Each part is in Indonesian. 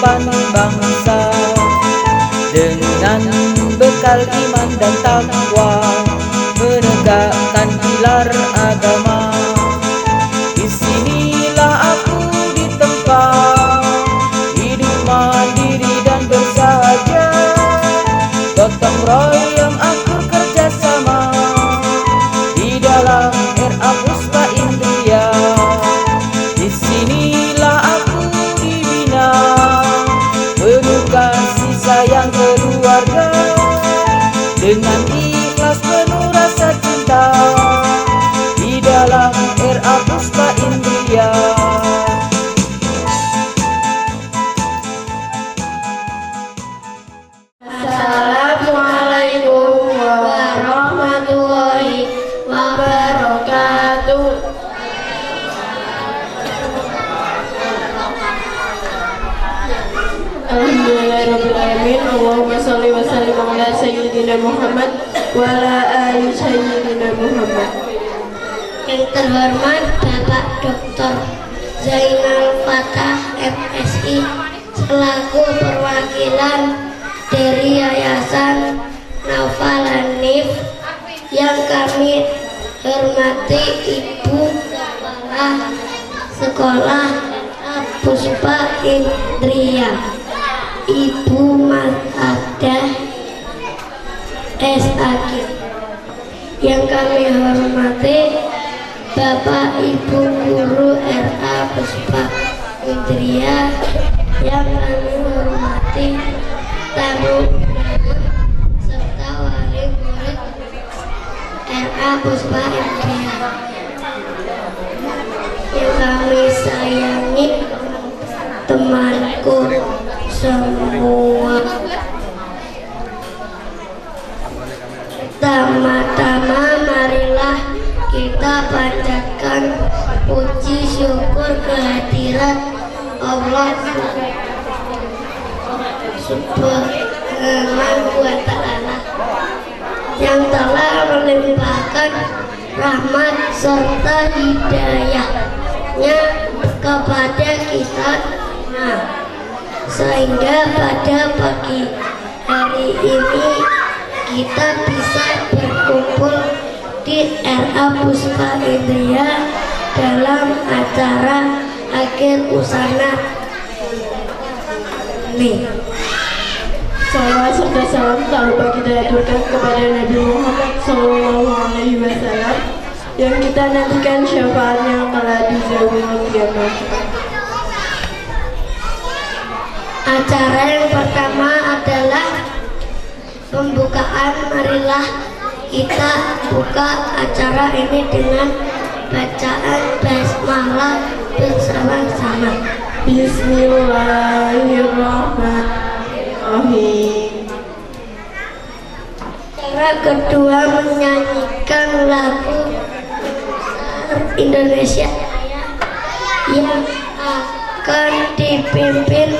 depan bangsa. Dengan bekal iman dan takwa, menegakkan pilar agama. Disinilah aku ditempa, hidup mandiri dan bersahaja, gotong royong akur kerjasama di dalam RA Puspa Indria. Disinilah aku dibina, penuh kasih sayang keluarga, dengan ikhlas penuh rasa cinta di dalam RA Puspa Indria. Assalamualaikum warahmatullahi wabarakatuh. Alhamdulillahirrahmanirrahim. Allahumma sholli wa sallim ala sayyidina Muhammad wa ala ali sayyidina Muhammad. Yang terhormat Bapak Dr. Zainal Fatah MSI selaku perwakilan dari Yayasan Naufal Hanif, yang kami hormati Ibu Kepala Sekolah Puspa Indria, Ibu Masadah SAG, yang kami hormati Bapak Ibu Guru RA Puspa Indria, yang kami hormati tamu serta wali murid RA Puspa Indria, yang kami sayangi temanku semua. Pertama-tama marilah kita panjatkan puji syukur kehadirat Allah Subhanahu wa ta'ala yang telah melimpahkan rahmat serta hidayahnya kepada kita, sehingga pada pagi hari ini kita bisa berkumpul di RA Puspa Indria dalam acara akhir usana nih. Salawat serta salam tak lupa kita aturkan kepada Nabi Muhammad SAW, yang kita nantikan syafaatnya kala di yaumil qiyamah. Acara yang pertama adalah pembukaan. Marilah kita buka acara ini dengan bacaan basmalah bersama-sama. Bismillahirrahmanirrahim. Cara kedua menyanyikan lagu Indonesia yang akan dipimpin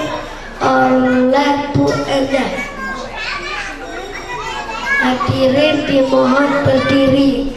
oleh Bu Endah. Hadirin dimohon berdiri.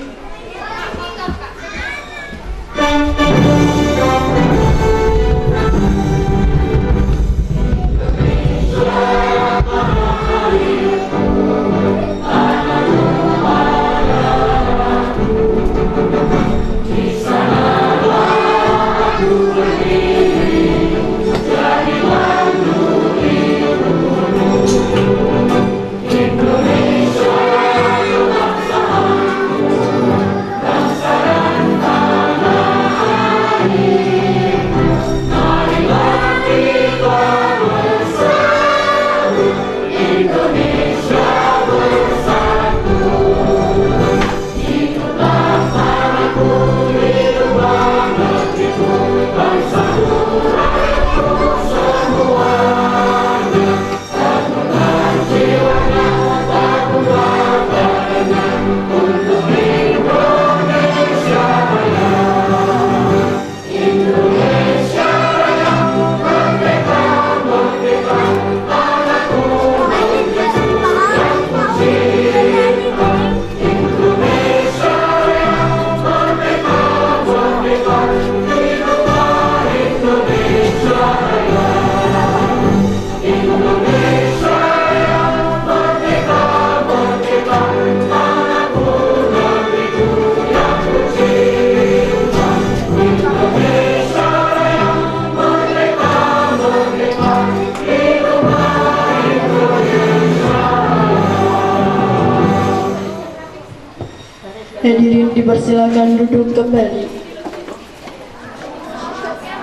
Hadirin dipersilakan duduk kembali.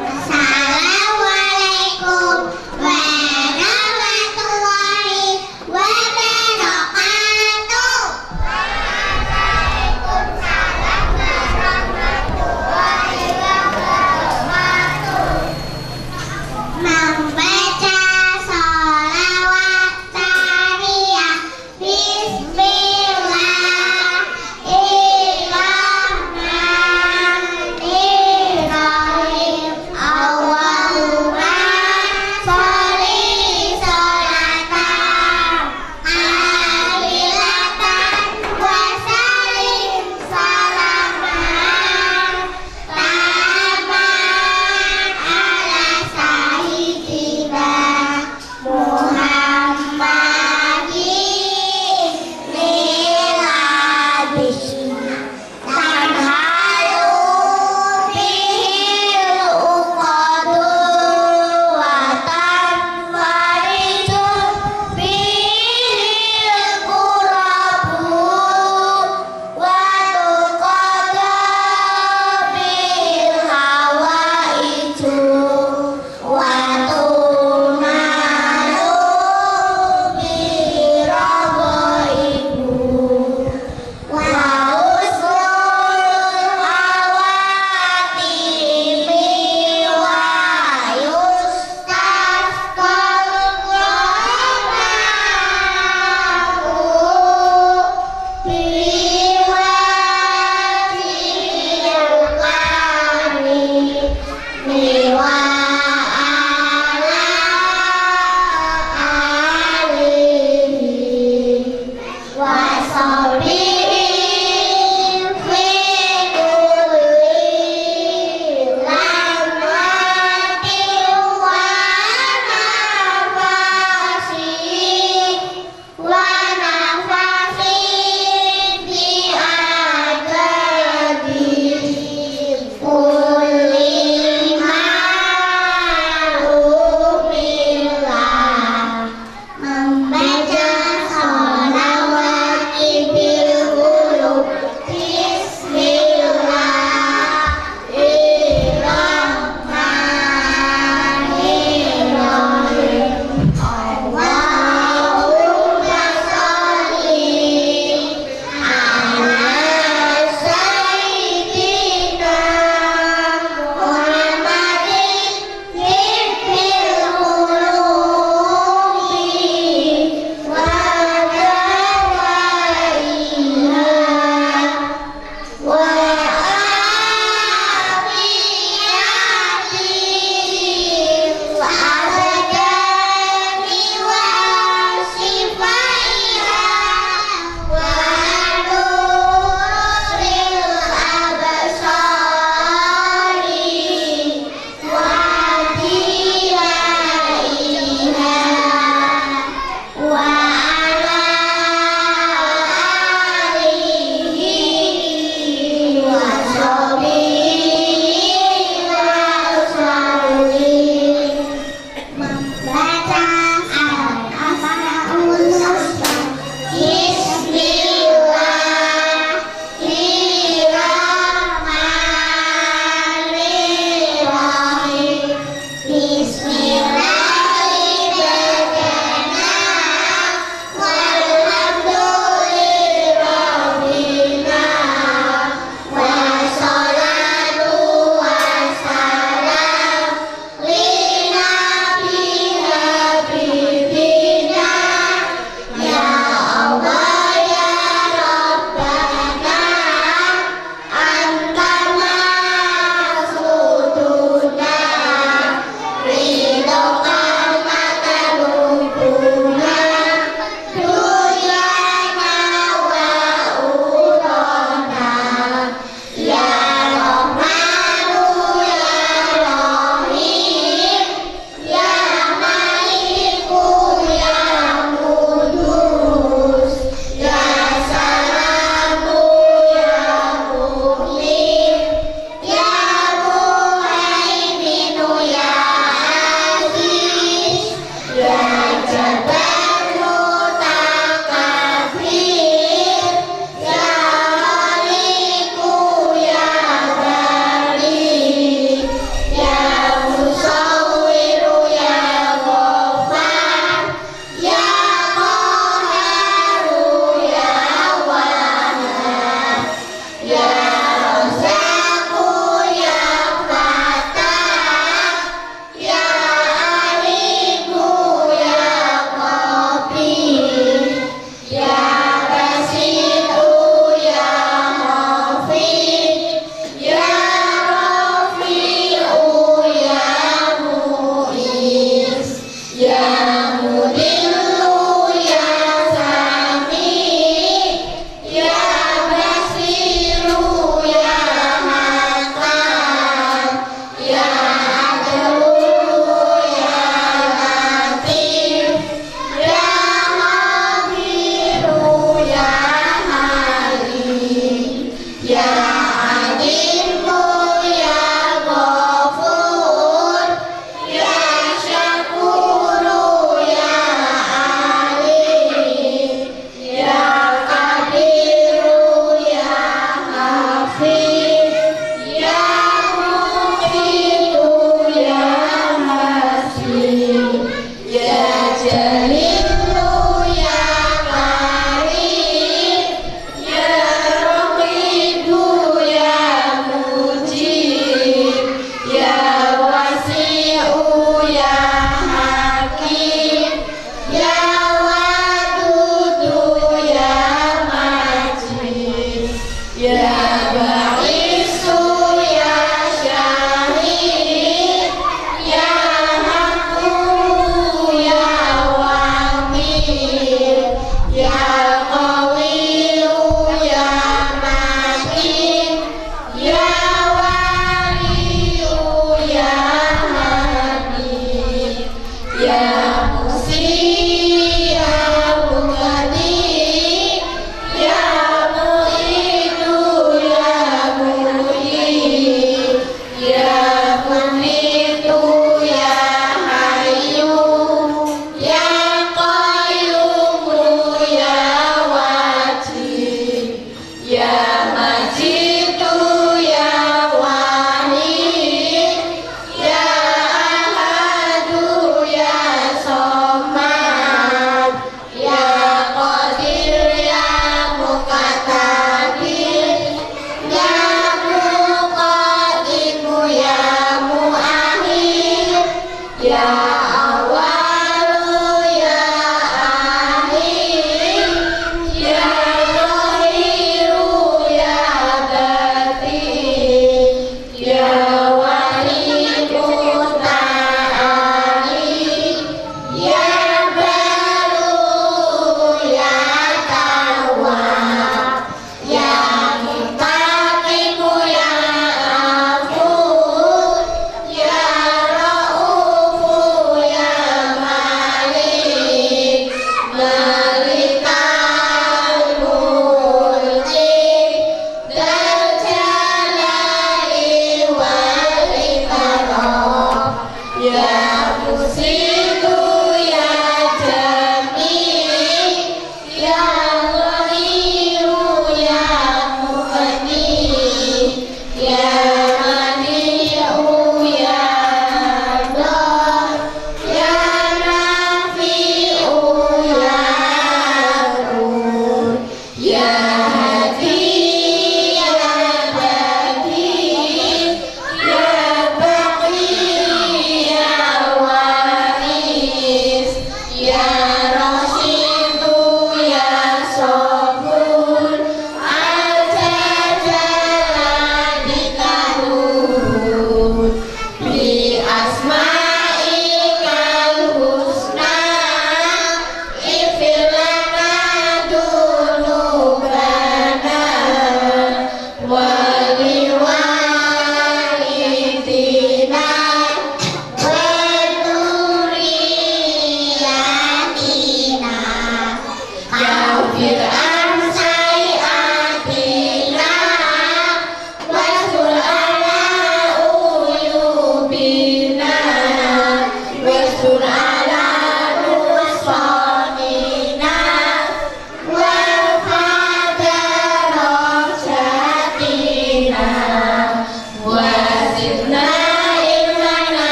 Assalamualaikum warahmatullahi wabarakatuh. Waalaikumsalam warahmatullahi wabarakatuh. Membaca sholawat syariah. Bismillahirrahmanirrahim.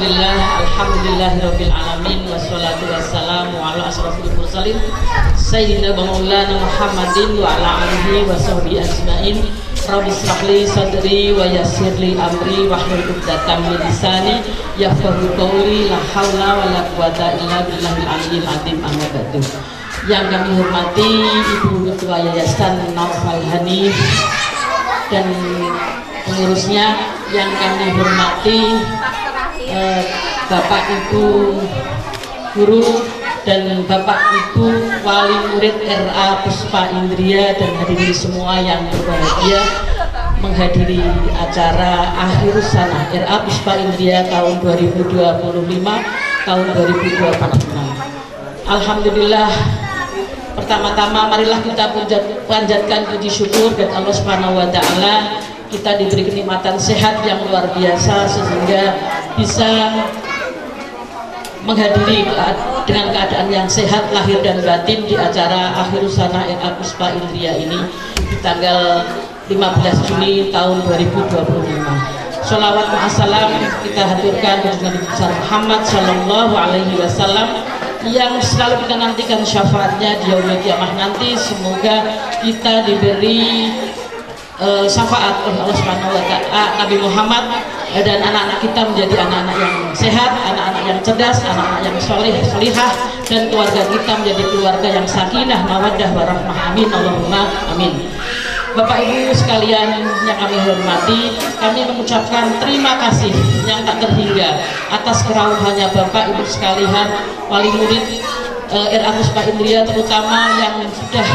Bismillah, alhamdulillahirabbil alamin, wassalatu wassalamu ala asrofil mursalin sayyidina maulana Muhammadin wa ala alihi wa sahbihi ajmain. Rabbi shrahli sadri wa yassirli amri wahlul 'uqdatam min lisani yafqahu qawli. La haula wala quwata illa billahil aliyyil azim. Amma ba'du. Yang kami hormati Ibu Ketua Yayasan Naufal Hanif dan pengurusnya, yang kami hormati Bapak Ibu guru dan Bapak Ibu wali murid RA Puspa Indria dan hadirin semua yang berbahagia menghadiri acara Akhirus Sanah RA Puspa Indria tahun 2025 tahun 2026. Alhamdulillah, pertama-tama marilah kita panjatkan puji syukur dan Allah Subhanahu wa taala. Kita diberi kenikmatan sehat yang luar biasa sehingga bisa menghadiri dengan keadaan yang sehat lahir dan batin di acara Akhirus Sanah RA Puspa Indria ini di tanggal 15 Juni tahun 2025. Sholawat ma'asalam kita haturkan dengan Nabi besar Muhammad Sallallahu Alaihi Wasallam yang selalu kita nantikan syafaatnya di yaumil kiamah nanti. Semoga kita diberi syafaat oleh Allah Subhanahu wa taala, Nabi Muhammad dan anak-anak kita menjadi anak-anak yang sehat, anak-anak yang cerdas, anak-anak yang solihah, dan keluarga kita menjadi keluarga yang sakinah, mawaddah, warahmah. Amin Allahumma amin. Bapak Ibu sekalian yang kami hormati, kami mengucapkan terima kasih yang tak terhingga atas kerawuhannya Bapak Ibu sekalian wali murid RA Puspa Indria, terutama yang sudah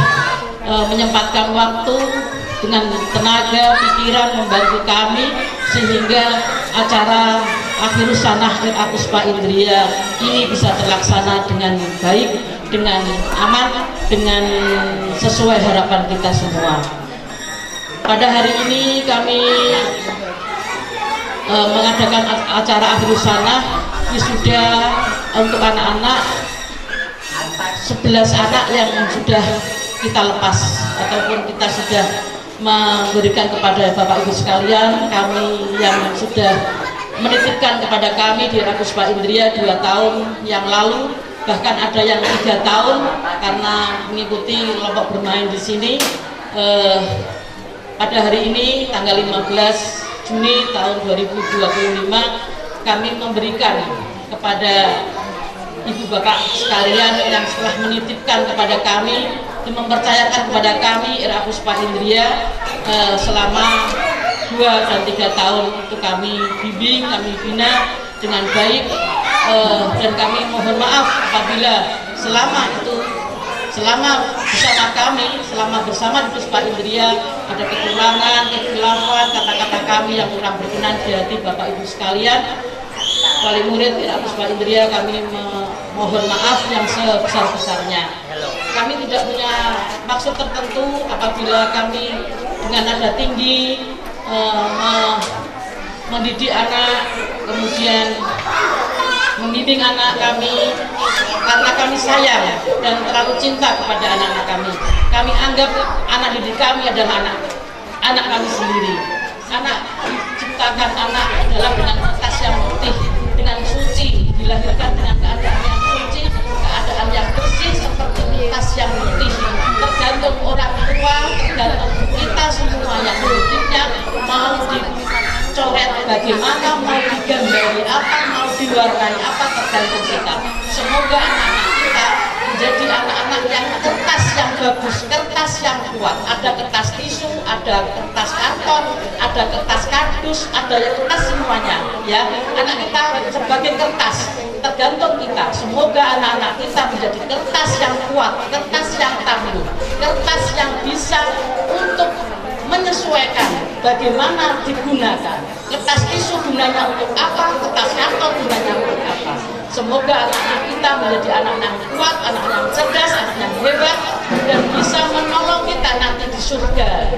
menyempatkan waktu dengan tenaga pikiran membantu kami sehingga acara Akhirus Sanah RA Puspa Indria ini bisa terlaksana dengan baik, dengan aman, dengan sesuai harapan kita semua. Pada hari ini kami mengadakan acara Akhirus Sanah wisuda untuk anak-anak 11 anak yang sudah kita lepas ataupun kita sudah memberikan kepada Bapak Ibu sekalian, kami yang sudah menitipkan kepada kami di RA Puspa Indria 2 tahun yang lalu, bahkan ada yang 3 tahun karena mengikuti kelompok bermain di sini. Pada hari ini tanggal 15 Juni tahun 2025 kami memberikan kepada Ibu Bapak sekalian yang telah menitipkan kepada kami dan mempercayakan kepada kami RA Puspa Indria selama 2 dan 3 tahun itu kami bimbing, kami bina dengan baik, dan kami mohon maaf apabila selama bersama kami, selama bersama di Puspa Indria ada kekurangan, kekhilafan, kata-kata kami yang kurang berkenan di hati Bapak Ibu sekalian wali murid RA Puspa Indria, kami mohon maaf yang sebesar-besarnya. Kami tidak punya maksud tertentu apabila kami dengan nada tinggi mendidik anak, kemudian membimbing anak kami, karena kami sayang dan terlalu cinta kepada anak-anak kami. Kami anggap anak didik kami adalah anak kami sendiri. Anak diciptakan, anak adalah dengan kertas yang putih, dengan suci, dilahirkan dengan keadaan yang suci, keadaan yang bersih seperti kertas yang putih. Tergantung orang tua, tergantung kita semua yang mendidiknya mau dicoret bagaimana, mau digambari apa, mau diwarnai apa, tergantung kita. Semoga anak-anak kita menjadi anak-anak yang kertas yang bagus, kertas yang kuat. Ada kertas tisu, ada kertas karton, ada kertas kardus, ada yang kertas semuanya. Ya, anak kita sebagai kertas, tergantung kita. Semoga anak-anak kita menjadi kertas yang kuat, kertas yang tangguh, kertas yang bisa untuk menyesuaikan bagaimana digunakan. Kertas tisu gunanya untuk apa, kertas karton gunanya untuk apa. Semoga anak-anak kita menjadi anak-anak yang kuat, anak yang cerdas, anak yang hebat, dan bisa menolong kita nanti di surga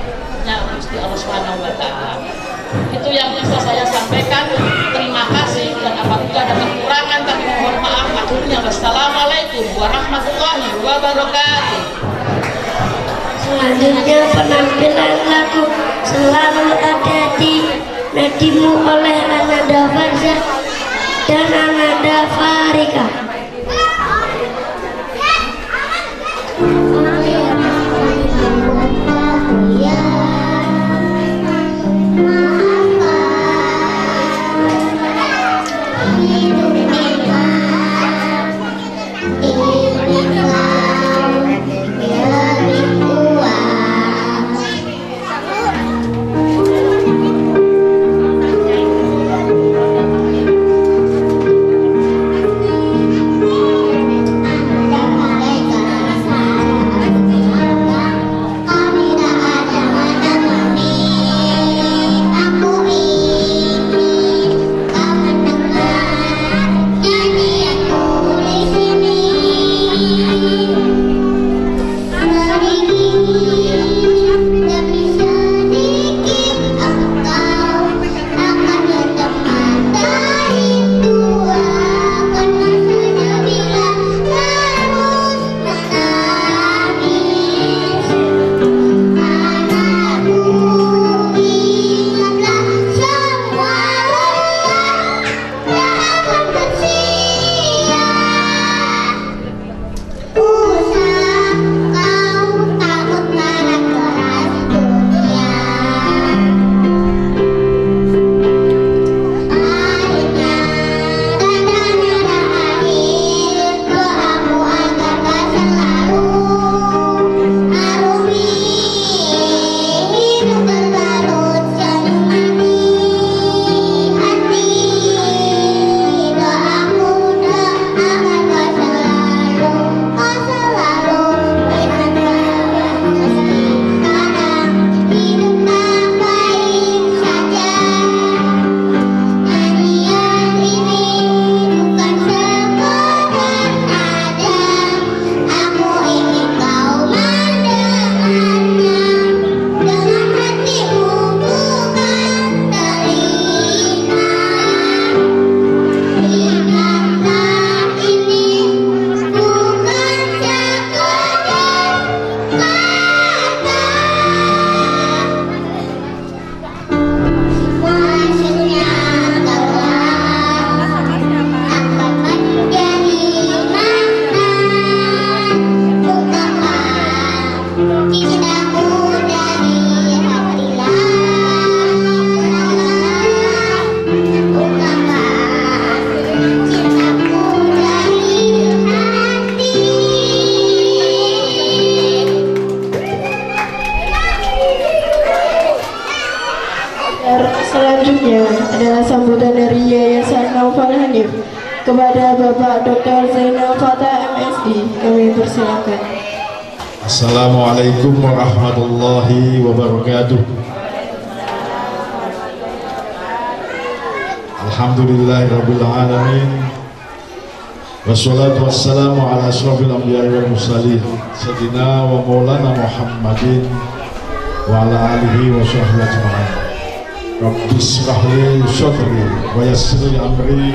nya Gusti Allah Subhanahu wa taala. Itu yang bisa saya sampaikan. Terima kasih, dan apabila ada kekurangan kami mohon maaf. Akhirnya wassalamualaikum warahmatullahi wabarakatuh. Selanjutnya penampilan lagu Selalu Ada di Nadimu oleh Ananda Farzah. dan Ananda Farika. Selanjutnya adalah sambutan dari Yayasan Naufal Hanif kepada Bapak Dr. Zainal Fatah MSD. Kami persilakan. Assalamualaikum warahmatullahi wabarakatuh. Alhamdulillahirabbil alamin. Wassalatu wassalamu ala asyrafil anbiya'i wal mursalin sayyidina wa maulana Muhammadin wa ala alihi wa sahbihi ajma'in. Rabbi shrah li sadri wa yassir li amri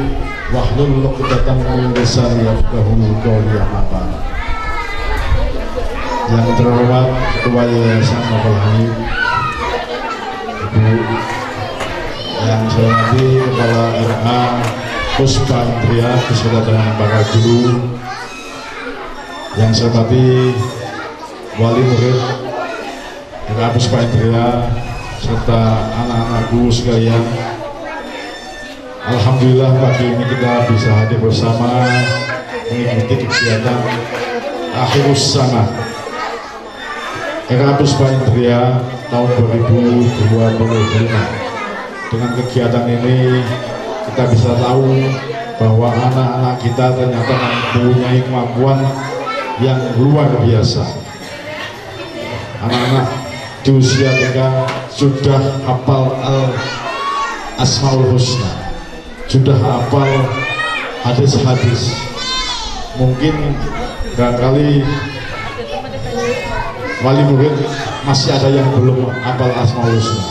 wahlul 'uqdatam min lisani yafqahu qawli. Amma ba'd. Yang terhormat Ketua Yayasan Naufal Hanif, Ibu yang saya hormati Kepala RA Puspa Indria beserta dengan para guru, yang saya hormati wali murid RA Puspa Indria serta anak-anakku sekalian. Alhamdulillah pagi ini kita bisa hadir bersama mengikuti kegiatan Akhirus Sana RA Puspa Indria tahun 2025. Dengan kegiatan ini kita bisa tahu bahwa anak-anak kita ternyata mempunyai kemampuan yang luar biasa. Anak-anak di usia TK sudah hafal Asmaul Husna, sudah hafal hadis-hadis. Mungkin barangkali wali murid masih ada yang belum hafal Asmaul Husna,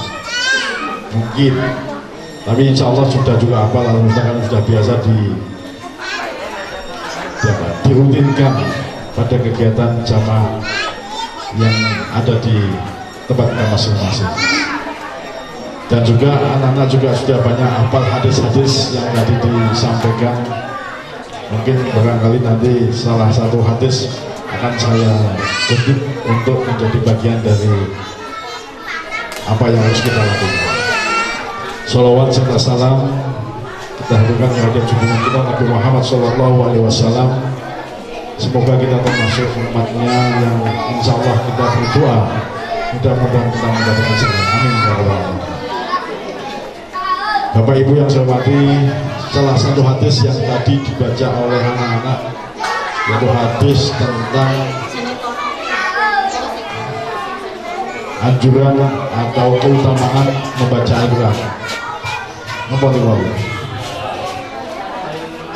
mungkin, tapi insya Allah sudah juga hafal. Alhamdulillah kan sudah biasa dirutinkan pada kegiatan jamaah yang ada di tempat kita masing-masing. Dan juga anak-anak juga sudah banyak hafal hadis-hadis yang tadi disampaikan. Mungkin barangkali nanti salah satu hadis akan saya kutip untuk menjadi bagian dari apa yang harus kita lakukan. Sholawat serta salam kita haturkan kepada junjungan kita Nabi Muhammad SAW. Semoga kita termasuk umatnya yang insya Allah kita berdoa mudah-mudahan kita mendapatkan segala. Amin ya rabbal alamin. Bapak Ibu yang saya hormati, salah satu hadis yang tadi dibaca oleh anak-anak yaitu hadis tentang anjuran atau keutamaan membaca Al-Quran.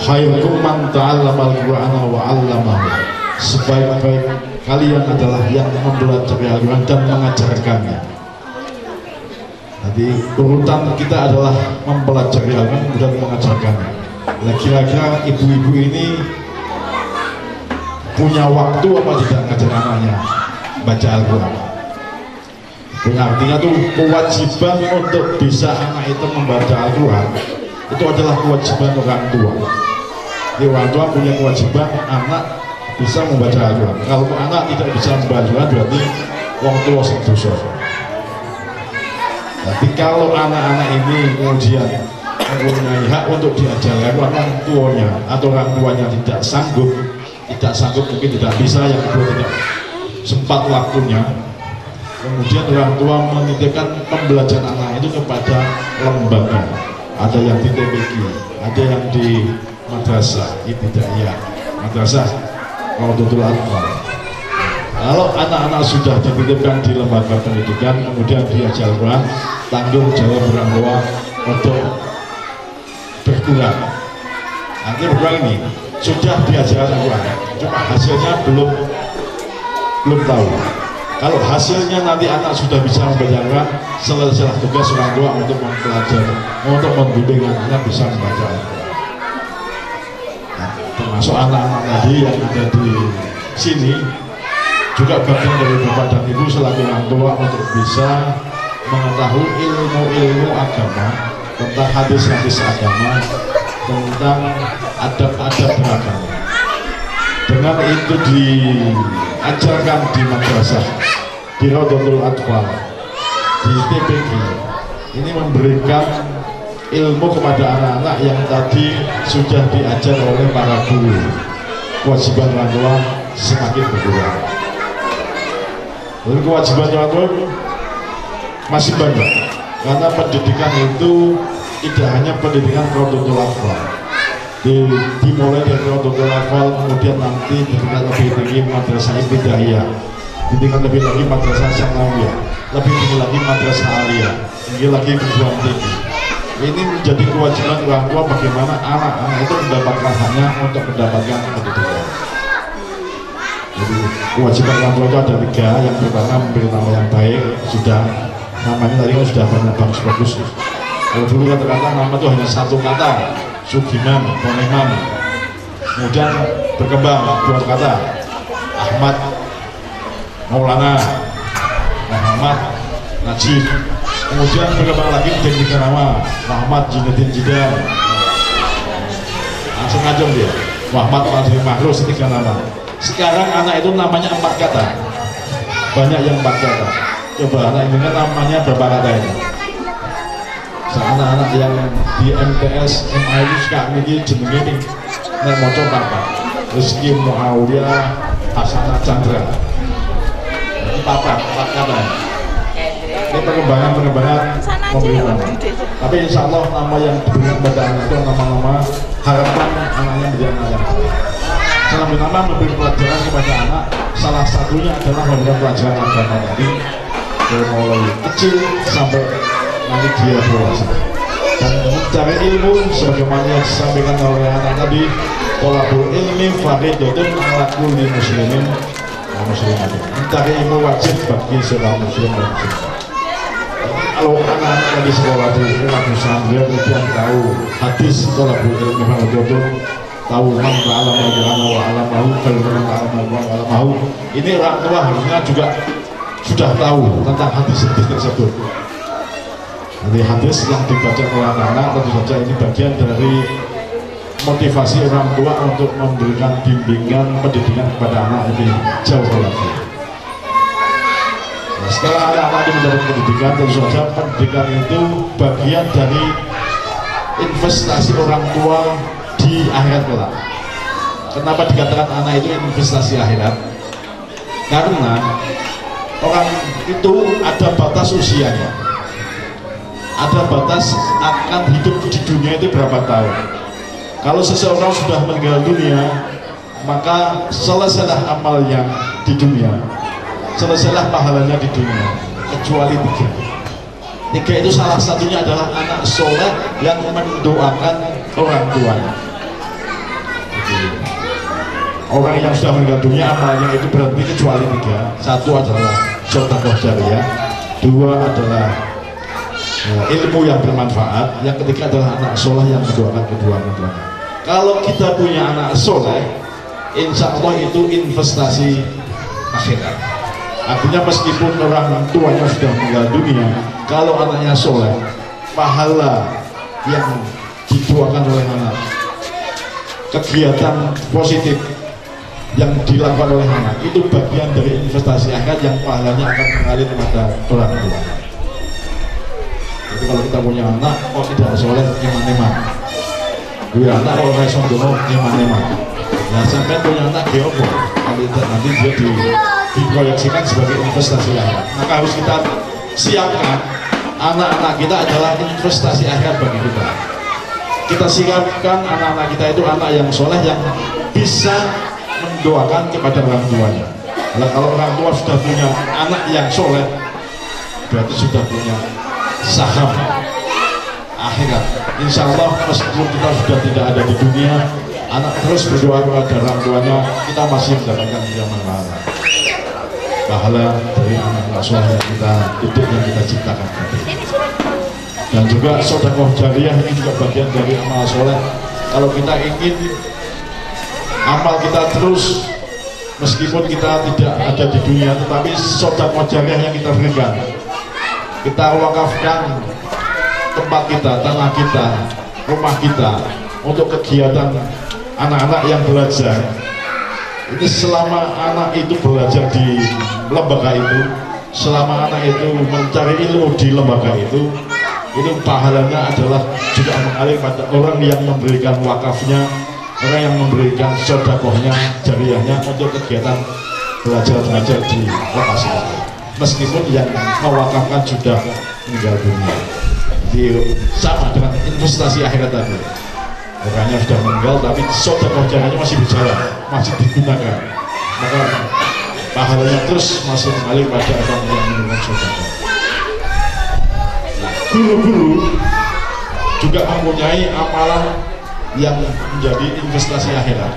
Khairukum man ta'allama al-Qur'ana wa 'allamahu. Sebaik-baik kalian adalah yang mempelajari Al-Quran dan mengajarkannya. Jadi urutan kita adalah mempelajari Al-Quran dan mengajarkannya. Nah, kira-kira ibu-ibu ini punya waktu apa tidak ngajar anaknya baca Al-Quran? Artinya tuh kewajiban untuk bisa anak itu membaca Al-Quran itu adalah kewajiban orang tua. Jadi orang tua punya kewajiban anak bisa membaca Al-Quran. Kalau anak tidak bisa membaca Al-Quran berarti orang tua dosa. Tapi kalau anak-anak ini kemudian mempunyai hak untuk diajarkan orang tuanya atau orang tuanya tidak sanggup mungkin tidak bisa, yang kedua tidak sempat waktunya, kemudian orang tua menitipkan pembelajaran anak itu kepada lembaga. Ada yang di TPQ, ada yang di madrasah ibtidaiyah, madrasah Raudhatul Atfal. Kalau anak-anak sudah dititipkan di lembaga pendidikan, kemudian diajar Al-Quran, tanggung jawab orang tua untuk berkurang. Artinya berkurang ini sudah diajar Al-Quran, cuma hasilnya belum tahu. Kalau hasilnya nanti anak sudah bisa membaca Al-Quran, selesai tugas orang tua untuk mempelajari, untuk membimbing anaknya bisa membaca Al-Quran. Nah, termasuk anak-anak tadi yang ada di sini juga bagian dari bapak dan ibu selaku orang tua untuk bisa mengetahui ilmu-ilmu agama, tentang hadis-hadis agama, tentang adab-adab beragama. Dengan itu diajarkan di madrasah, di Raudhatul Atfal, di TPQ. Ini memberikan ilmu kepada anak-anak yang tadi sudah diajar oleh para guru. Kewajiban orang tua semakin berkurang. Dan kewajiban orang tua masih banyak, karena pendidikan itu tidak hanya pendidikan Raudhatul Atfal. Dimulai dari Raudhatul Atfal, kemudian nanti ditingkat lebih tinggi madrasah ibtidaiyah, ditingkat lebih lagi madrasah sanawiyah, lebih tinggi lagi madrasah aliyah, tinggi lagi perguruan tinggi. Ini menjadi kewajiban orang tua bagaimana anak-anak itu mendapatkan haknya untuk mendapatkan pendidikan. Jadi kewajiban orang tua itu ada 3. Yang pertama memberi nama yang baik, sudah namanya tadi kan sudah banyak bagus-bagus. Kalau dulu kata-kata nama itu hanya satu kata, Sugiman, Poneman. Kemudian berkembang 2 kata, Ahmad, Maulana, Muhammad, Najib. Kemudian berkembang lagi menjadi 3 nama, Muhammad Junaiddin Jidan. Langsung ngajong dia, Muhammad Fadli Mahrus, 3 nama. Sekarang anak itu namanya 4 kata, banyak yang 4 kata. Coba anak ini kan namanya berapa kata ini? Anak-anak yang di MTS, MA itu sekarang ini jenenge ini nek moco apa? Rizky Muawiyah Hasanah Chandra. 4 kata. Ini pengembangan pemberian. Tapi insya Allah nama yang diberikan pada anak itu nama-nama harapan anaknya menjadi anak yang baik. Selama nama memberi pelajaran kepada anak, salah satunya adalah memberikan pelajaran agama tadi, dari mulai kecil sampai nanti dia dewasa. Dan mencari ilmu sebagaimana yang disampaikan oleh anak tadi, tolabul ilmi fardhatun ala kulli muslimin wa muslimatin. Mencari ilmu wajib bagi seorang muslim dan muslimah. Kalau anak-anak di sekolah di pesantren kemudian tahu hadis tolabul ilmi fardhatun, tahu man ta'allama al-Qur'ana wa 'allamahu fal man ta'allama al-Qur'ana wa 'allamahu. Ini orang tua harusnya juga sudah tahu tentang hadis tersebut. Jadi hadis yang dibaca oleh anak-anak tentu saja ini bagian dari motivasi orang tua untuk memberikan bimbingan pendidikan kepada anak lebih jauh lagi. Nah, setelah anak-anak ini mendapat pendidikan, tentu saja pendidikan itu bagian dari investasi orang tua di akhirat kelak. Kenapa dikatakan anak itu investasi akhirat? Karena orang itu ada batas usianya, ada batas akan hidup di dunia itu berapa tahun. Kalau seseorang sudah meninggal dunia, maka selesailah amalnya di dunia, selesailah pahalanya di dunia, kecuali tiga. Tiga itu salah satunya adalah anak soleh yang mendoakan orang tuanya. Orang yang sudah meninggal dunia amalnya itu berhenti kecuali tiga. Satu adalah sedekah jariyah, dua adalah ilmu yang bermanfaat, yang ketiga adalah anak soleh yang mendoakan kedua orang tuanya. Kalau kita punya anak soleh, insya Allah itu investasi akhirat. Artinya meskipun orang tuanya sudah meninggal dunia, kalau anaknya soleh, pahala yang didoakan oleh anak, kegiatan positif yang dilakukan oleh anak itu bagian dari investasi akhirat yang pahalanya akan mengalir kepada orang tua. Jadi kalau kita punya anak kok tidak soleh, eman-eman. Punya anak kok reso dono, eman-eman. Nah, sampai punya anak geopo, nanti dia diproyeksikan sebagai investasi akhirat. Maka harus kita siapkan anak-anak kita adalah investasi akhirat bagi kita. Kita siapkan anak-anak kita itu anak yang soleh yang bisa mendoakan kepada orang tuanya. Nah, kalau orang tua sudah punya anak yang soleh, berarti sudah punya saham akhirat. Insya Allah meskipun kita sudah tidak ada di dunia, anak terus berdoa kepada orang tuanya, kita masih mendapatkan pahala. Pahala dari anak soleh yang kita didik, yang kita ciptakan tadi. Dan juga sedekah jariyah ini juga bagian dari amal soleh. Kalau kita ingin amal kita terus meskipun kita tidak ada di dunia, tetapi sedekah jariyah yang kita berikan, kita wakafkan tempat kita, tanah kita, rumah kita untuk kegiatan anak-anak yang belajar. Ini selama anak itu belajar di lembaga itu, selama anak itu mencari ilmu di lembaga itu pahalanya adalah juga mengalir pada orang yang memberikan wakafnya, orang yang memberikan sedekahnya, jariyahnya untuk kegiatan belajar di lokasi itu. Meskipun yang mewakafkan sudah meninggal dunia. Jadi sama dengan investasi akhirat tadi. Orangnya sudah meninggal tapi sedekah jariyahnya masih berjalan, masih digunakan. Maka pahalanya terus masih mengalir pada orang yang memberikan sedekah. Guru-guru juga mempunyai amalan yang menjadi investasi akhirat,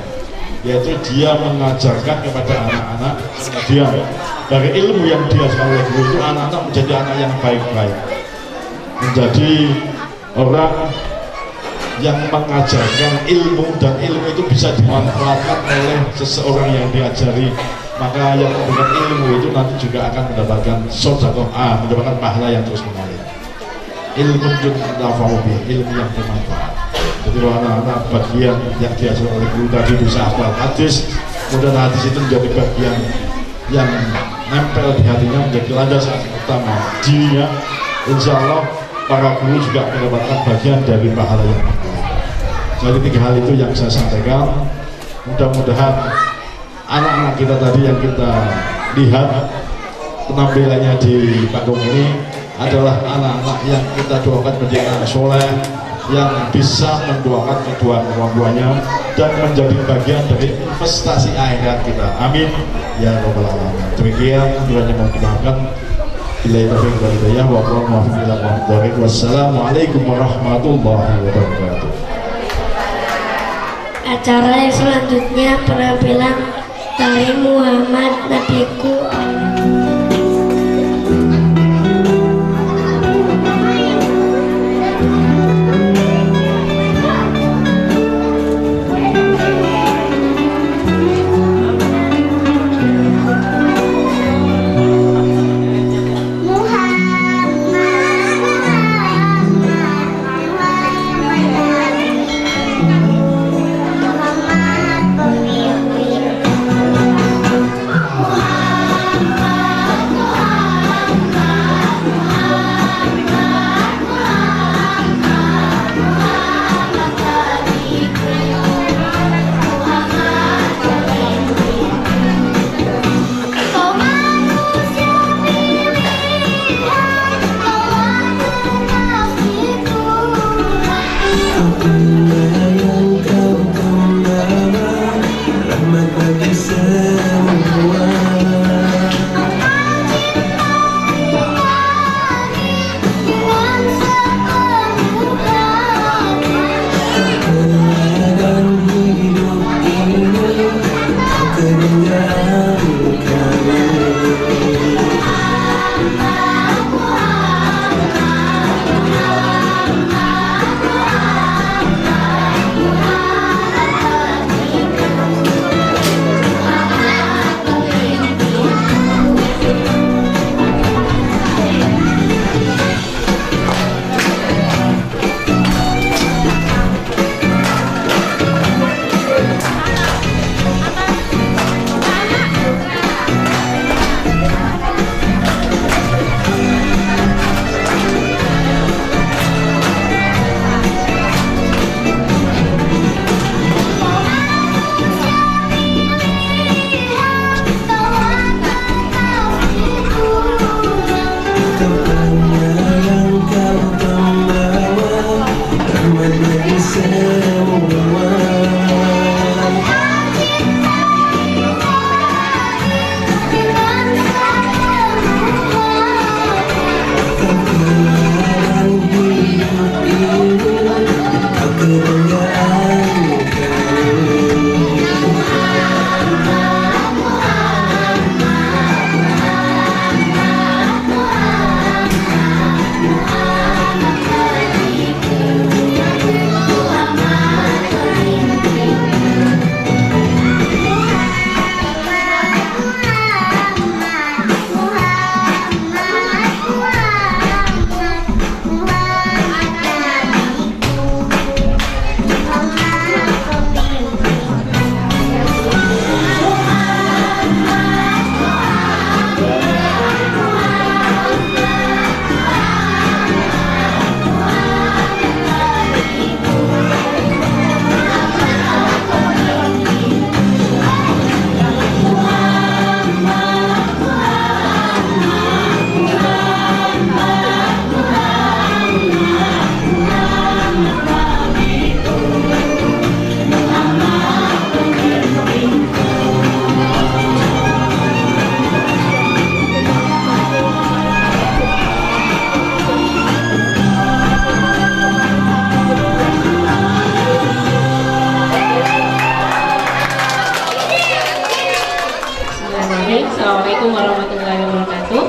yaitu dia mengajarkan kepada anak-anak, kemudian dari ilmu yang diajarkan oleh guru itu anak-anak menjadi anak yang baik-baik, menjadi orang yang mengajarkan ilmu, dan ilmu itu bisa dimanfaatkan oleh seseorang yang diajari. Maka yang memberikan ilmu itu nanti juga akan mendapatkan sedekah, mendapatkan pahala yang terus mengalir. Ilmu ilmu yang bermanfaat. Jadi kalau anak-anak bagian yang diajarkan oleh guru tadi bisa hafal hadis, kemudian hadis itu menjadi bagian yang nempel di hatinya, menjadi landasan utama dirinya. Insya Allah para guru juga mendapatkan bagian dari pahala yang mengalir. Jadi tiga hal itu yang saya sampaikan. Mudah-mudahan anak-anak kita tadi yang kita lihat penampilannya di panggung ini adalah anak-anak yang kita doakan menjadi anak soleh, yang bisa mendoakan kedua orang tuanya dan menjadi bagian dari investasi akhirat kita. Amin ya rabbal alamin. Demikian kiranya mohon dimaafkan. Billahi taufiq wal hidayah wa wabarakatuh. Wassalamualaikum warahmatullahi wabarakatuh. Acara yang selanjutnya penampilan tari Muhammad Nabiku Allah. semua. Keadaan hidup ini kemuliaan kami. Assalamualaikum warahmatullahi wabarakatuh.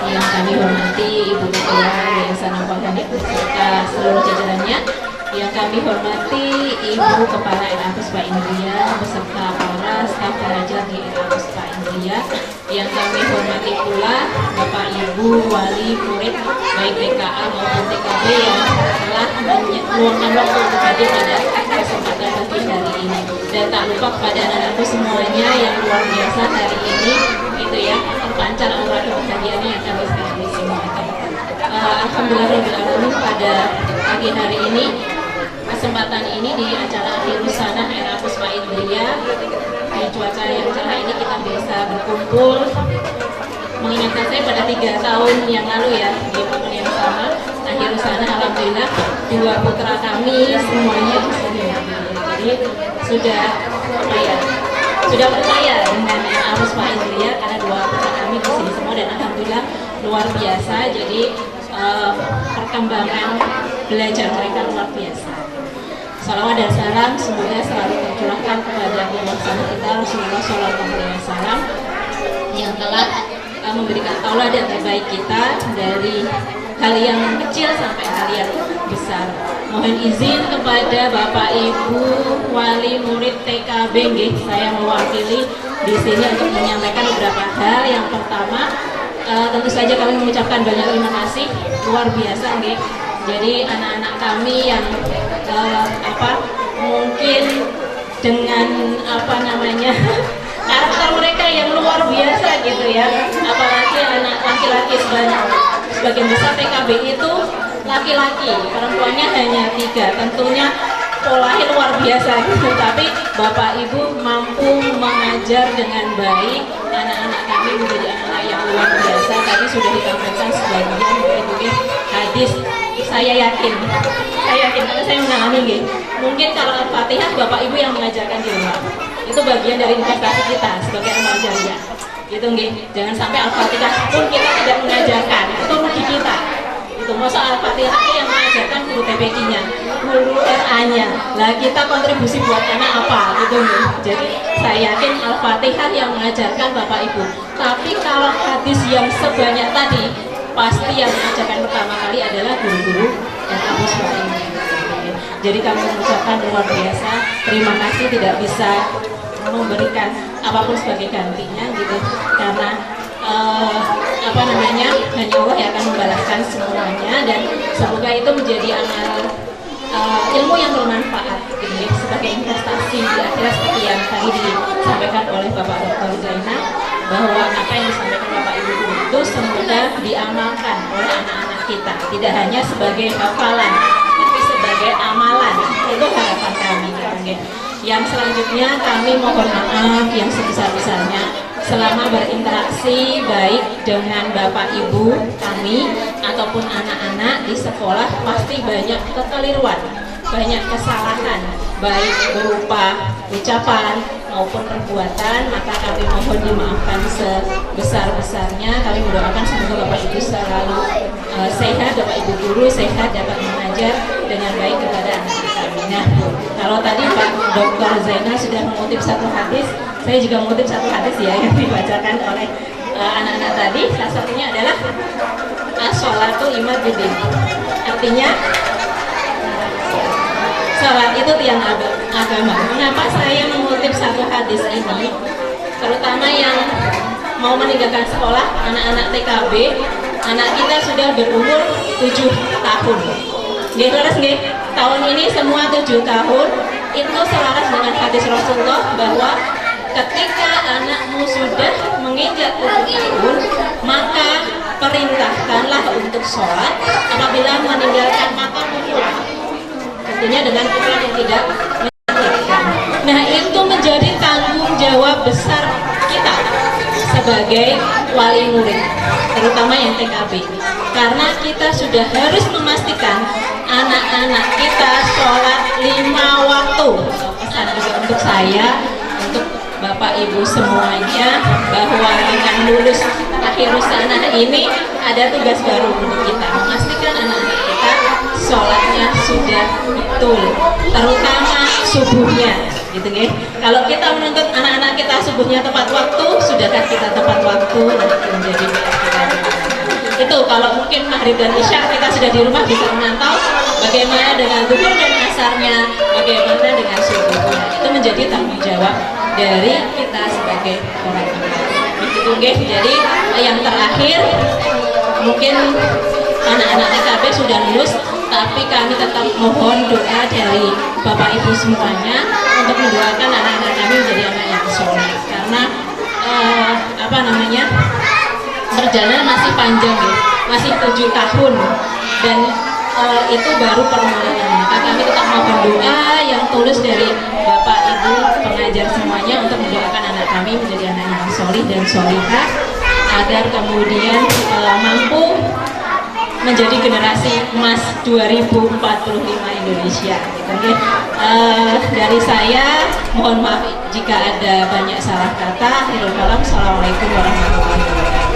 Yang kami hormati Ibu Ketua Yayasan Al-Fatihah beserta seluruh jajarannya. Yang kami hormati Ibu Kepala RA Puspa Indria beserta para staf pengajar di RA Puspa Indria. Yang kami hormati pula Bapak Ibu wali murid baik TKA maupun TKB yang telah meluangkan waktu untuk hadir pada kesempatan pagi hari ini. Dan tak lupa kepada anak-anakku semuanya yang luar biasa hari ini, itu ya, terpancar aura kebahagiaannya yang kami sekali semua. Alhamdulillahirrahmanirrahim, pada pagi hari ini, kesempatan ini di acara akhir Sanah RA Puspa Indria, di cuaca yang cerah ini kita bisa berkumpul, mengingatkan saya pada 3 tahun yang lalu ya, di momen yang sama, akhir Sanah, alhamdulillah, 2 putra kami semuanya bisa dihadiri. Jadi sudah percaya dengan RA Puspa Indria karena 2 putra kami di sini semua, dan alhamdulillah luar biasa. Jadi perkembangan belajar mereka luar biasa. Salawat dan salam semoga selalu tercurahkan kepada Rasulullah kita Rasulullah SAW yang telah memberikan tauladan terbaik kita dari hal yang kecil sampai hal yang besar. Mohon izin kepada Bapak Ibu wali murid TKB, saya mewakili di sini untuk menyampaikan beberapa hal. Yang pertama, tentu saja kami mengucapkan banyak terima kasih luar biasa, Jadi anak-anak kami yang mungkin dengan karakter mereka yang luar biasa gitu ya, apalagi anak laki-laki sebagian besar TKB itu laki-laki, perempuannya hanya 3, tentunya polanya luar biasa gitu, tapi Bapak Ibu mampu mengajar mengajar dengan baik. Anak-anak kami menjadi anak-anak yang luar biasa. Tadi sudah ditampilkan sebagian mungkin hadis. Saya yakin karena saya mengalami nggih. Mungkin kalau Al-Fatihah Bapak Ibu yang mengajarkan di rumah. Itu bagian dari investasi kita sebagai amal jariah. Gitu nggih. Jangan sampai Al-Fatihah pun kita tidak mengajarkan. Itu rugi kita. Itu masa Al-Fatihah yang mengajarkan guru TPQ-nya, guru RA-nya. Lah kita kontribusi buat anak apa gitu nih. Jadi saya yakin Al-Fatihah yang mengajarkan Bapak Ibu. Tapi kalau hadis yang sebanyak tadi, pasti yang mengajarkan pertama kali adalah guru-guru dan Abu Sufyan. Jadi kami mengucapkan luar biasa, terima kasih, tidak bisa memberikan apapun sebagai gantinya gitu, karena hanya Allah yang akan membalaskan semuanya, dan semoga itu menjadi amal ilmu yang bermanfaat gitu, ya, sebagai investasi di akhirat seperti yang tadi disampaikan oleh Bapak Dr. Zainal, bahwa apa yang disampaikan Bapak Ibu itu semoga diamalkan oleh anak-anak kita, tidak hanya sebagai hafalan tapi sebagai amalan. Itu harapan kami gitu. Yang selanjutnya kami mohon maaf yang sebesar-besarnya selama berinteraksi baik dengan Bapak Ibu kami ataupun anak-anak di sekolah, pasti banyak kekeliruan, banyak kesalahan, baik berupa ucapan maupun perbuatan, maka kami mohon dimaafkan sebesar-besarnya. Kami mendoakan semoga Bapak Ibu selalu sehat, Bapak Ibu guru sehat, dapat mengajar dengan baik kepada anak kami. Nah, kalau tadi Pak Dr. Zainal sudah mengutip satu hadis, saya juga mengutip satu hadis ya yang dibacakan oleh anak-anak tadi. Salah satunya adalah as-sholatu imaduddin. Artinya salat itu tiang agama. Mengapa saya mengutip satu hadis ini? Terutama yang mau meninggalkan sekolah, anak-anak TKB, anak kita sudah berumur 7 tahun. Nggih, terus nggih, tahun ini semua 7 tahun, itu selaras dengan hadis Rasulullah bahwa ketika anakmu sudah menginjak 7 tahun, maka perintahkanlah untuk sholat. Apabila meninggalkan, maka pulang. Tentunya dengan pukulan yang tidak menyakitkan. Nah, itu menjadi tanggung jawab besar kita sebagai wali murid, terutama yang TKB, karena kita sudah harus memastikan anak-anak kita sholat 5 waktu. Pesan juga untuk saya, untuk Bapak Ibu semuanya, bahwa dengan lulus akhirus sanah ini ada tugas baru untuk kita, memastikan anak-anak kita sholatnya sudah betul, terutama subuhnya gitu ya. Kalau kita menuntut anak-anak kita subuhnya tepat waktu, sudahkah kita tepat waktu? Nanti menjadi kita. Itu kalau mungkin maghrib dan isya kita sudah di rumah bisa memantau bagaimana dengan zuhur dan asarnya, bagaimana dengan subuhnya. Itu menjadi tanggung jawab dari kita sebagai orang tua. Begitu guys. Jadi yang terakhir, mungkin anak-anak TKB sudah lulus, tapi kami tetap mohon doa dari Bapak Ibu semuanya untuk mendoakan anak-anak kami menjadi anak yang soleh, karena perjalanan masih panjang ya, masih 7 tahun, dan itu baru permulaan. Maka kami tetap mohon doa yang tulus dari Bapak Ibu pengajar semuanya untuk mendoakan anak kami menjadi anak yang solih dan solihah, agar kemudian mampu menjadi generasi emas 2045 Indonesia. Gitu. Dari saya mohon maaf jika ada banyak salah kata. Akhirul kalam, assalamualaikum warahmatullahi wabarakatuh.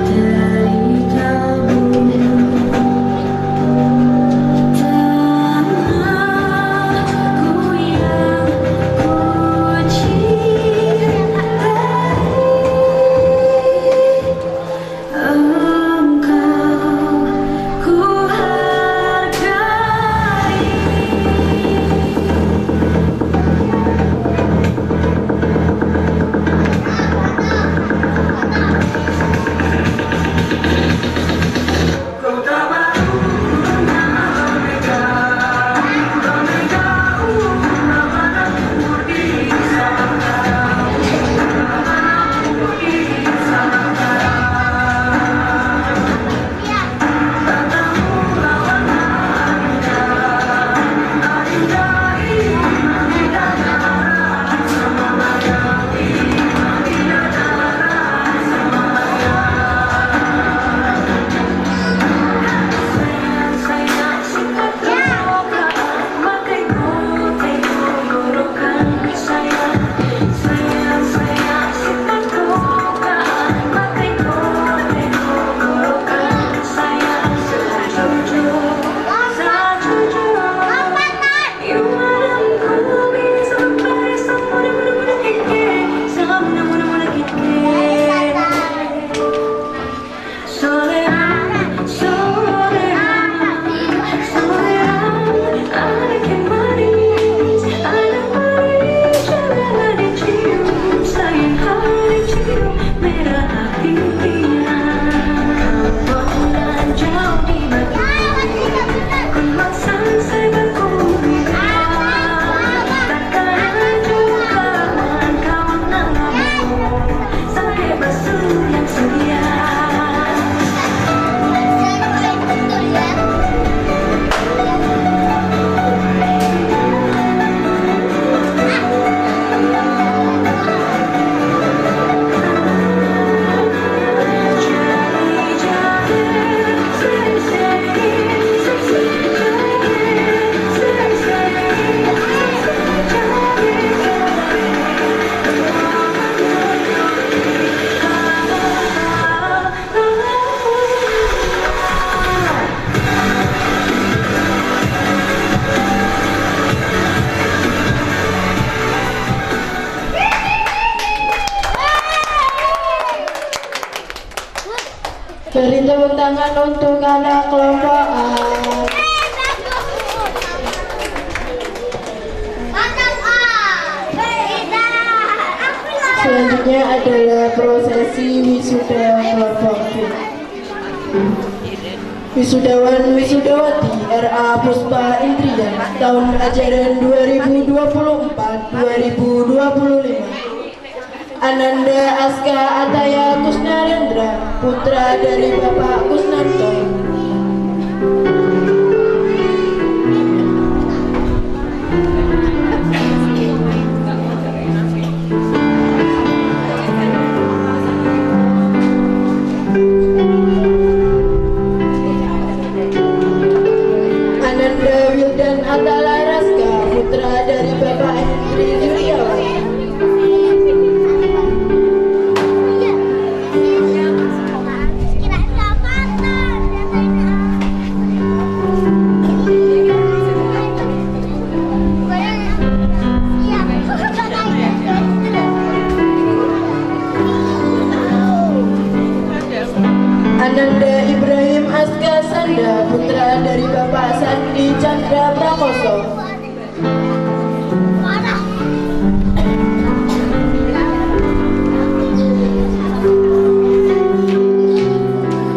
Dari kau tepuk tangan untuk anak kelompok A. Selanjutnya adalah prosesi wisuda kelompok B. Wisudawan wisudawati RA Puspa Indrian tahun ajaran 2024-2025. Ananda Aska Ataya Kusnarendra, putra dari Bapak Kusnanto. Ananda Wildan Atala Raska, putra dari Bapak Hendri Juliawan. Ananda Ibrahim Aska Sanda, putra dari Bapak Sandi Chandra Prakoso.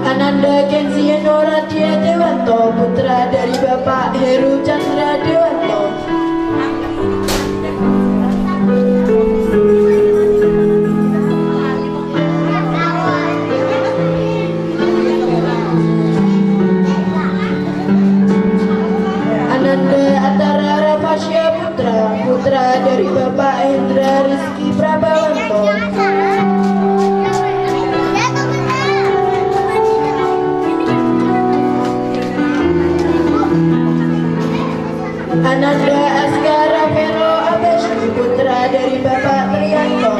Ananda Kensieno Radia Dewanto, putra dari Bapak Heru Chandra Dewanto. Ananda Atara Rapasya Putra, putra dari Bapak Hendra Rizky Prabawanto. Ananda Askara Vero Abesni, putra dari Bapak Trianto.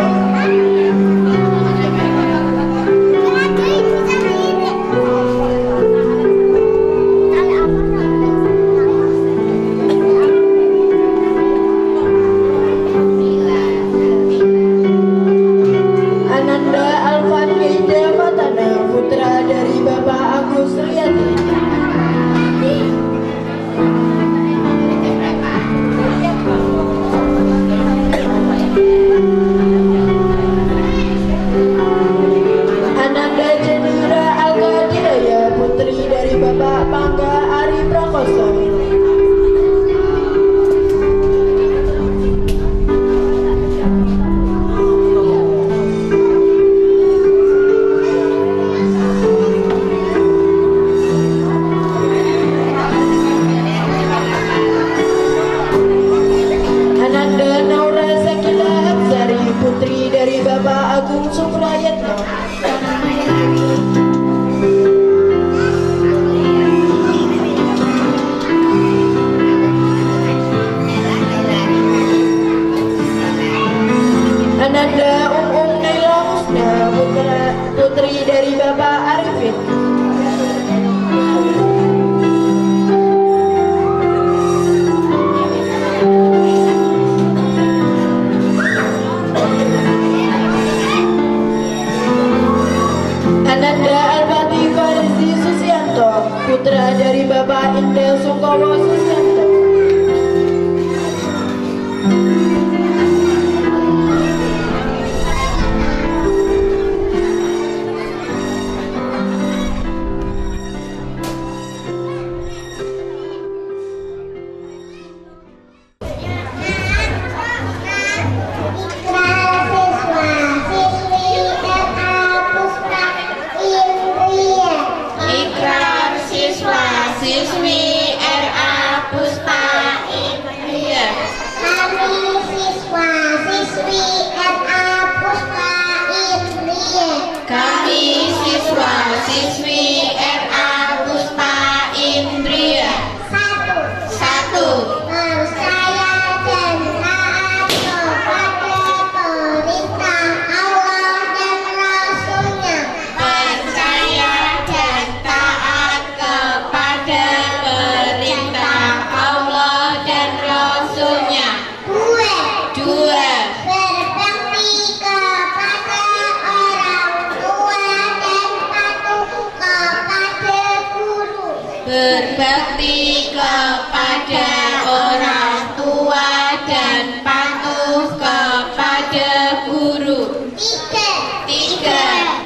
Ananda Alvan Geida Matana, putra dari Bapak Agus Riyadi. Ananda Cendera Algadidaya, putri dari Bapak Pangga Ari Prakoso. Ananda Naura Sakila Absari, putri dari Bapak Agung Suprayatno. Ananda Naila Husna, putri dari Bapak Arifin. Ananda Albati Farisi Susianto, putra dari Bapak Indel Sungkowo Susianto. Ikrar siswa siswi RA Puspa Indriya. Kami siswa siswi RA Puspa Indriya. Kami siswa siswi RA Puspa Indriya. Satu. Percaya dan taat kepada perintah Allah dan Rasulnya. Percaya dan taat kepada perintah Allah dan Rasulnya. Dua. Berbakti kepada orang tua dan patuh berbakti kepada orang tua dan patuh kepada guru. Tiga.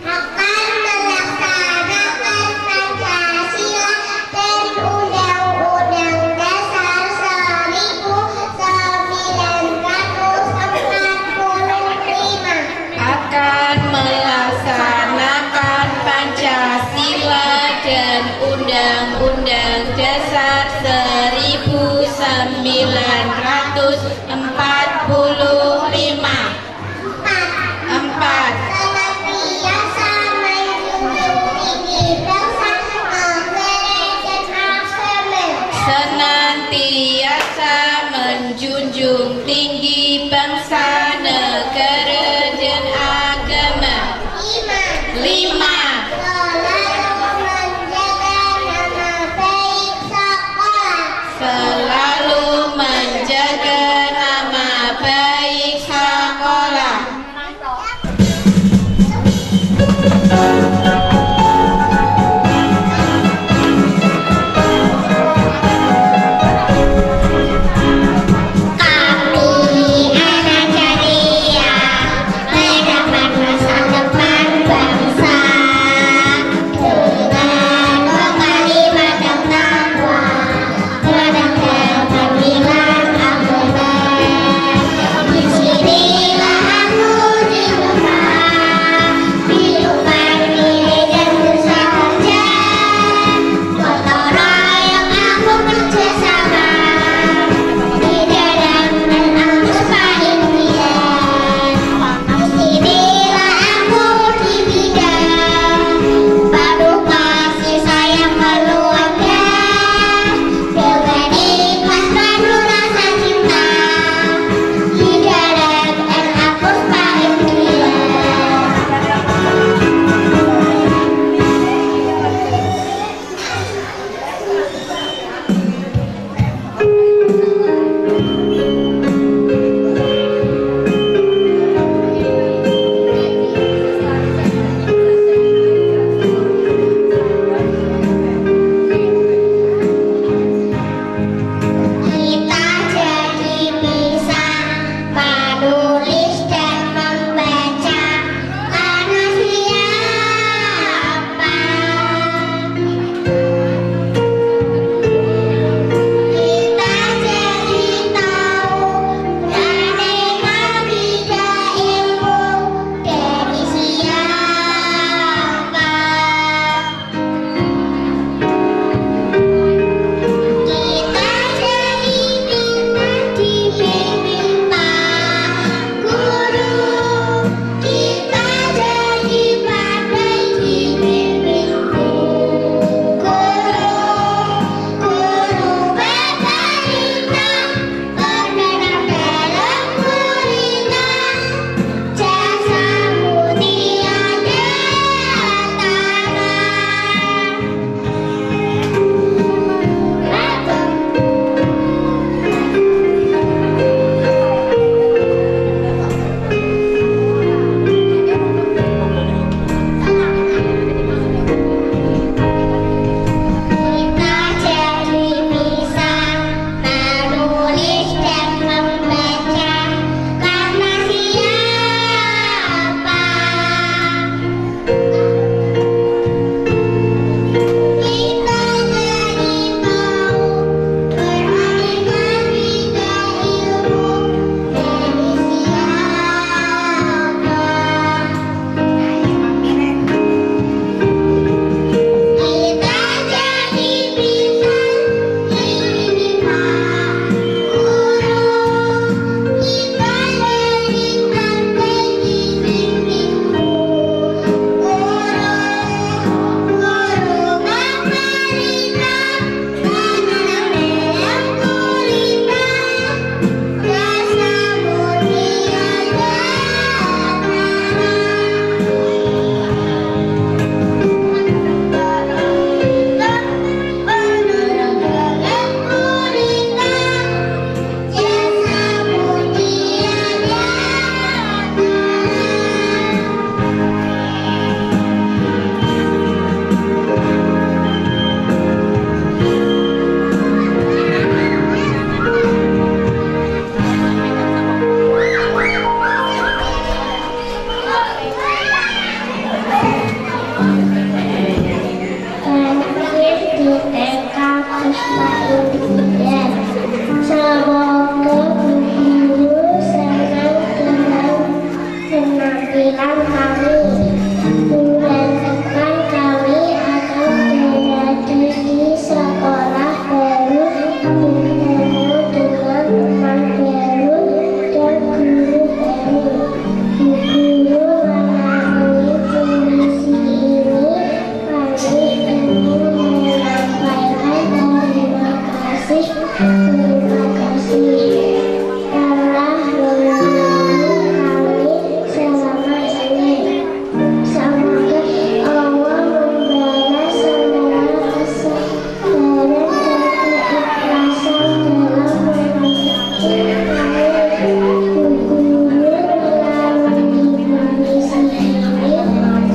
Akan melaksanakan Pancasila dan Undang-Undang Dasar 1945. Akan melaksanakan Pancasila dan Undang-Undang Dasar 1945. 4. Senantiasa menjunjung tinggi bangsa, negara dan agama. Senantiasa menjunjung tinggi bangsa, negara dan agama. 5. Selalu menjaga nama puspa India. Semoga guru senang dengan penampilan kami. Bulan depan kami akan berada di sekolah baru, bertemu dengan teman baru dan guru baru. Guru melalui puisi ini kami ingin menyampaikan terima kasih telah menemani kami selama ini. Semoga Allah membalas segala kesabaran dan keikhlasan dalam mengajari kami. Guru melalui puisi ini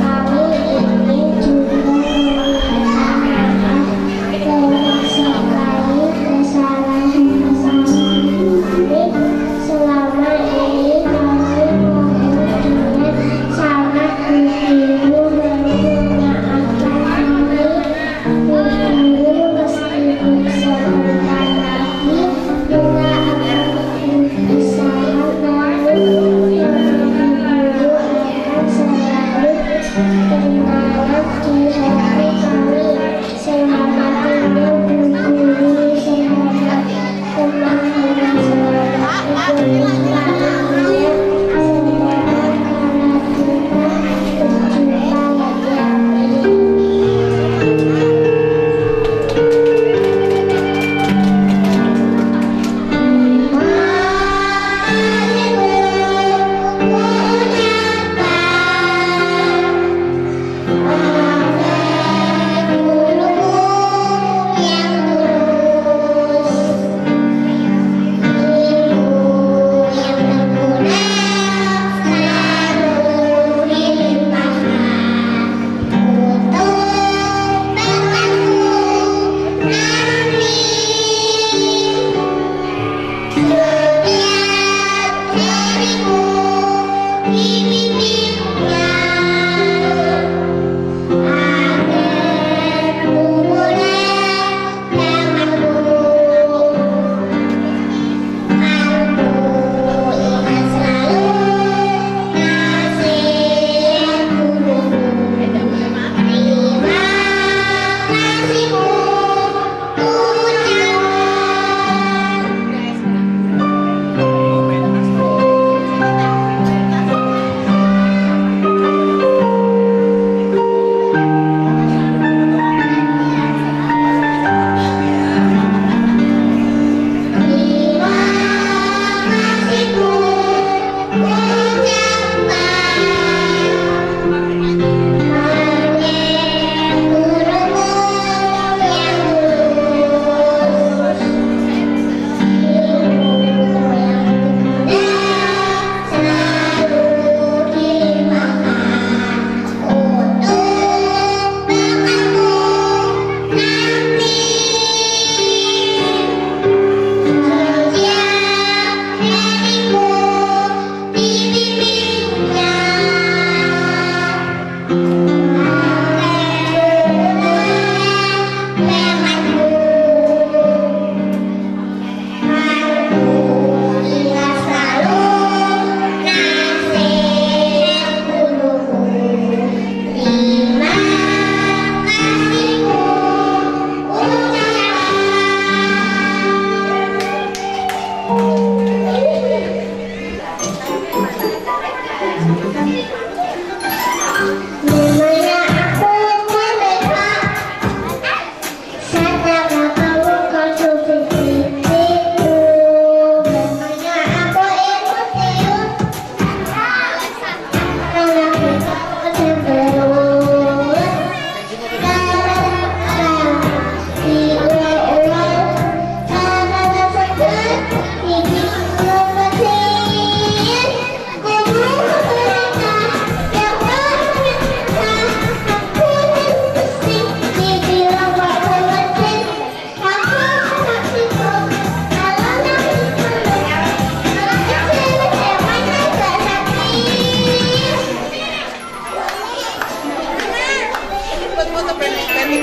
kami ingin juga meminta maaf banyak sekali kesalahan-kesalahan kami selama ini. Kami mohon dengan sangat guru memaafkan kami. Guru meskipun sebentar lagi kita akan berpisah, namun guru akan selalu tertanam di hati kami. Selamat tinggal guru, selamat teman-teman, selamat berjumpa lagi. Selamat karena kita berjumpa lagi. Foto-foto pendek-pendek.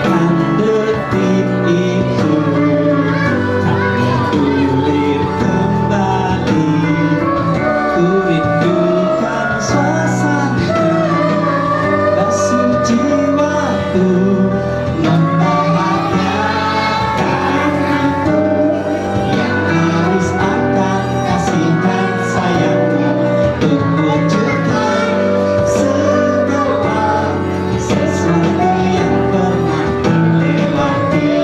rasakan detik itu tak bergulir kembali. Ku rindukan suasana basuh jiwaku, membahagiakan aku yang harus akan kasih dan sayangmu untuk wujudkan segala sesuatu yang pernah terlewati.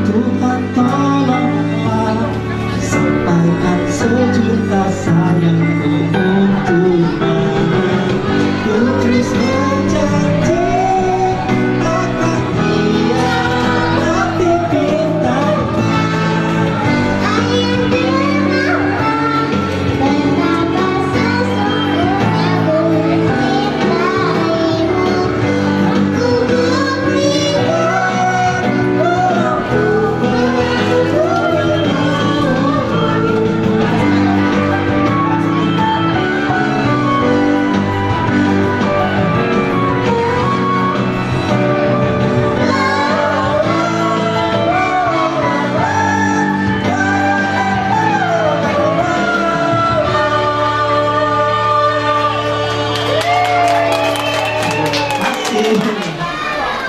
Tuhan tolonglah sampaikan sejuta sayangku untuknya. Ku terus berjanji akan hianati bintangnya. Betapa sesungguhnya ku mencintaimu. Ku berikan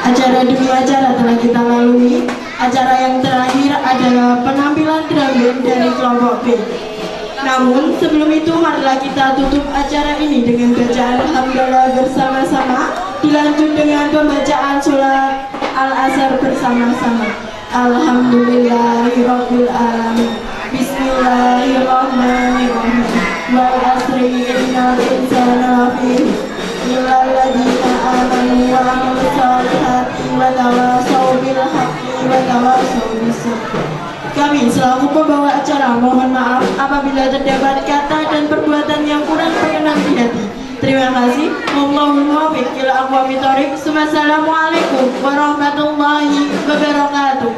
Acara demi acara telah kita lalui. Acara yang terakhir adalah penampilan drum band dari kelompok B. Namun sebelum itu marilah kita tutup acara ini dengan bacaan hamdalah bersama-sama, dilanjut dengan pembacaan surat Al-Asr bersama-sama. Alhamdulillahirabbil alamin. Bismillahirrahmanirrahim. Wal asri innal insana lafi illal ladzina amanu wa amilus solihati wa tawasaw bil haqqi wa tawasaw bis sabr. Kami selaku pembawa acara mohon maaf apabila terdapat kata dan perbuatan yang kurang berkenan di hati. Terima kasih. Wallahul muwaffiq ila aqwamit thoriq. Wassalamualaikum warahmatullahi wabarakatuh.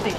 Ya,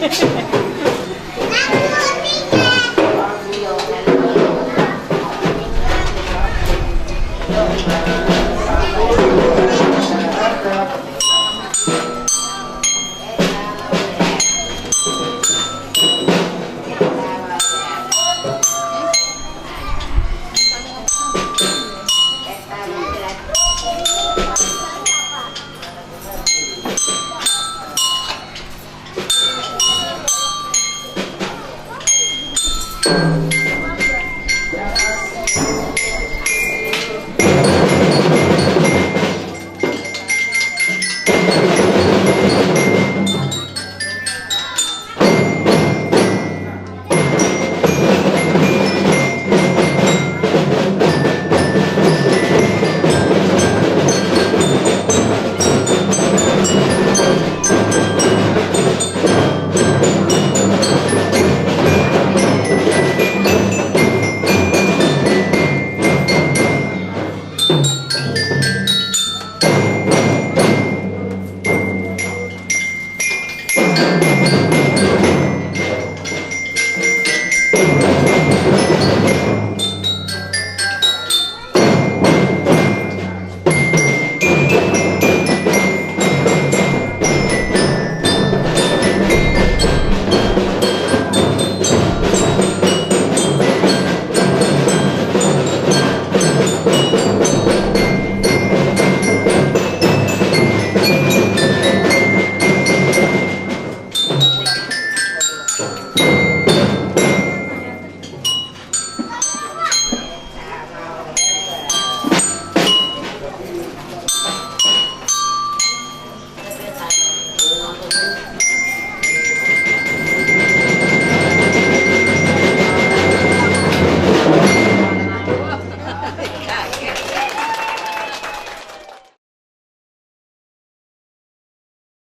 Nek.